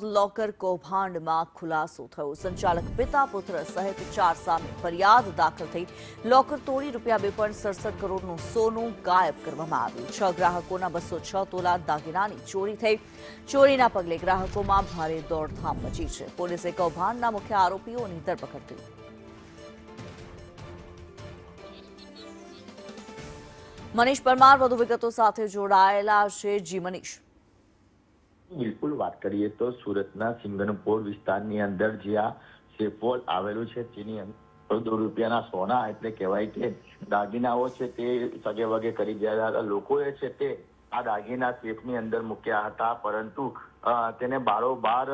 Locker કૌભાંડમાં ખુલાસો થયો। સંચાલક પિતા પુત્ર સહિત 4 સામે ફરિયાદ દાખલ થઈ। લોકર તોડી ₹2.67 કરોડનું સોનું ગાયબ કરવામાં આવ્યું। 6 ગ્રાહકોના 206 તોલા દાગીનાની ચોરી થઈ। ચોરીના પગલે ગ્રાહકોમાં ભારે દોડધામ મચી છે। પોલીસે કૌભાંડના મુખ્ય આરોપીઓની ધરપકડ કરી। મનીષ પરમાર વધુ વિગતો સાથે જોડાયેલા છે। જી મનીષ। બિલકુલ વાત કરીએ તો સુરતના સિંગણપોર વિસ્તારની અંદર જે આ સેફવોલ આવેલું છે તેની અંદર કરોડો રૂપિયાના સોના એટલે કહેવાય કે દાગીનાઓ છે તે સગે વગે કરી ગયા હતા। લોકોએ છે તે આ દાગીના સેફની અંદર મૂક્યા હતા, પરંતુ તેને બારોબાર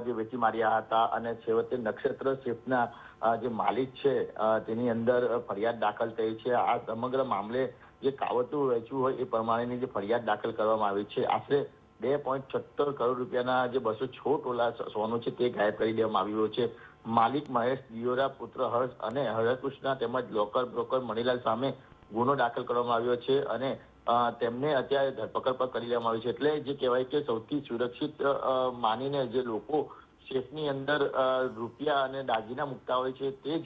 જે વેચી માર્યા હતા અને છેવટે નક્ષત્ર સેફના જે માલિક છે તેની અંદર ફરિયાદ દાખલ થઈ છે। આ સમગ્ર મામલે જે કાવતરું વેચ્યું હોય એ પ્રમાણેની જે ફરિયાદ દાખલ કરવામાં આવી છે। આશરે 2.76 કરોડ રૂપિયાના જે 206 તોલા સોનું છે તે ગાયબ કરી દેવામાં આવ્યું છે। માલિક મહેશ દિયોરા, પુત્ર હર્ષ અને હરકૃષ્ણ તેમજ લોકર બ્રોકર મણીલાલ સામે ગુનો દાખલ કરવામાં આવ્યો છે અને તેમને અત્યારે ધરપકડ પર કરી લેવામાં આવી છે। એટલે જે કહેવાય કે સૌથી સુરક્ષિત માનીને જે લોકો સેફની અંદર રૂપિયા અને દાગીના મૂકતા હોય છે તે જ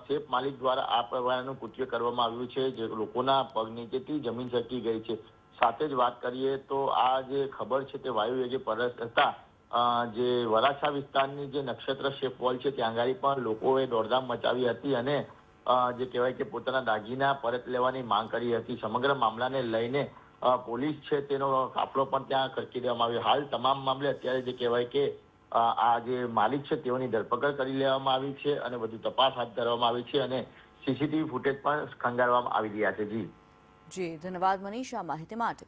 સેફ માલિક દ્વારા આ પ્રકારનું કૃત્ય કરવામાં આવ્યું છે, જે લોકોના પગ નીચેથી જમીન સરકી ગઈ છે। સાથે જ વાત કરીએ તો આ જે ખબર છે તે વાયુ વેગે પરસતા જે વરાછા વિસ્તારની જે નક્ષત્ર શેપ વોલ છે ત્યાં આગળ પણ લોકોએ દોડધામ મચાવી હતી અને જે કહેવાય કે પોતાના દાગીના પરત લેવાની માંગ કરી હતી। સમગ્ર મામલાને લઈને પોલીસ છે તેનો કાફલો પણ ત્યાં ખડકી દેવામાં આવ્યો। હાલ તમામ મામલે અત્યારે જે કહેવાય કે આ જે માલિક છે તેઓની ધરપકડ કરી લેવામાં આવી છે અને વધુ તપાસ હાથ ધરવામાં આવી છે અને સીસીટીવી ફૂટેજ પણ ખંગારવામાં આવી રહ્યા છે। જી ધન્યવાદ મનીષ આ માહિતી માટે।